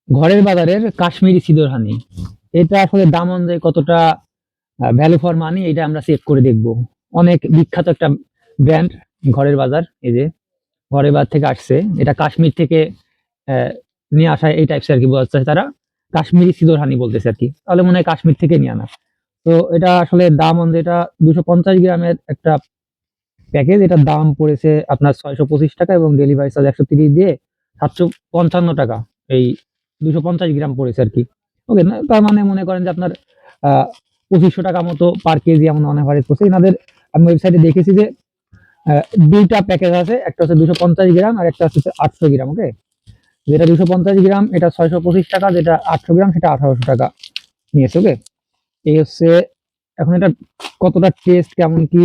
ঘরের বাজারের কাশ্মীরি সিঁদুর হানি। এটা আসলে দাম অনুযায়ী কতটা ভ্যালু ফর মানি এটা আমরা চেক করে দেখব। অনেক বিখ্যাত একটা ব্র্যান্ড ঘরের বাজার। এই যে ঘরের বাজার থেকে আসছে। এটা কাশ্মীর থেকে নিয়ে আসা এই টাইপস আরকি বোঝাচ্ছে তারা। কাশ্মীরি সিঁদুর হানি বলতেছে আরকি। তাহলে মনে হয় কাশ্মীর থেকে নিয়ে আনা। তো এটা আসলে দাম অনুযায়ী এটা ২৫০ গ্রামের একটা প্যাকেজ। এটার দাম পড়েছে আপনার ৳৬২৫ এবং ডেলিভারি চার্জ ১৩০ দিয়ে ৳৭৫৫ এই ২৫০ গ্রাম পড়েছে আরকি। ওকে না তার মানে মনে করেন যে আপনার আ ৳২৫০০ মতো পার কেজি এমন অন এভারেজ পড়ছে। এনাদের আমি ওয়েবসাইটে দেখেছি যে আ ২ টা প্যাকেজ আছে। একটা হচ্ছে ২৫০ গ্রাম আর একটা হচ্ছে ৮০০ গ্রাম, ওকে? যেটা ২৫০ গ্রাম এটা ৳৬২৫, যেটা ৮০০ গ্রাম সেটা ৳১৮০০ নিয়েছে, ওকে? এই হচ্ছে এখন এটা কতটা টেস্ট কেমন কি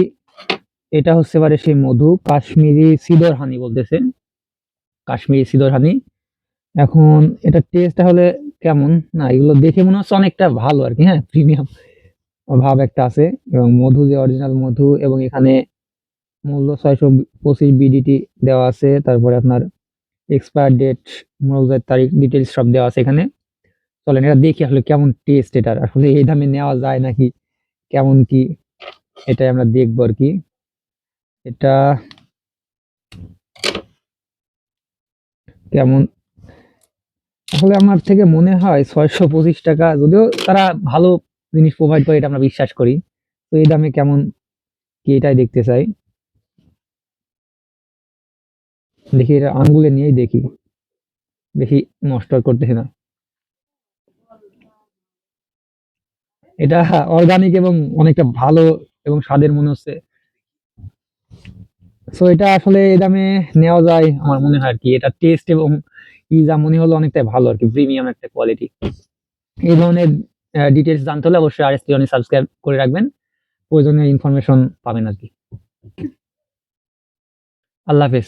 এটা হচ্ছে এবারে সেই মধু কাশ্মীরি সিডর হানি বলতেছে। কাশ্মীরি সিডর হানি। এখন এটার টেস্ট তাহলে কেমন? না এগুলো দেখে মনে হচ্ছে অনেকটা ভালো আরকি, হ্যাঁ? প্রিমিয়াম ভাব একটা আছে এবং মধু যে অরিজিনাল মধু এবং এখানে মূল্য ৬২৫ বিডিটি দেওয়া আছে। তারপরে আপনার এক্সপায়ার ডেট, মৌজার তারিখ ডিটেইলস সব দেওয়া আছে এখানে। চলেন এটা দেখি আসলে কেমন টেস্ট এটার। আসলে এই দামে নেওয়া যায় নাকি কেমন কি এটাই আমরা দেখবো আরকি। এটা কেমন আসলে আমার থেকে মনে হয় ৳৬২৫ যদিও তারা ভালো জিনিস প্রোভাইড করে এটা আমরা বিশ্বাস করি। তো এই দামে কেমন কি এটাই দেখতে চাই। দেখি এটা আঙ্গুলে নিয়েই দেখি। বেশি নষ্ট আর করতেছি না। এটা অর্গানিক এবং অনেকটা ভালো এবং স্বাদের মনে হচ্ছে। সো এটা আসলে এই দামে নেওয়া যায় আমার মনে হয় আরকি। এটার টেস্ট এবং যা মনে হলো অনেকটাই ভালো আরকি। প্রিমিয়াম একটা কোয়ালিটি। এই ধরনের ডিটেইলস জানতে হলে অবশ্যই আরএস টিওনি সাবস্ক্রাইব করে রাখবেন। প্রয়োজনীয় ইনফরমেশন পাবেন আরকি। আল্লাহ হাফেজ।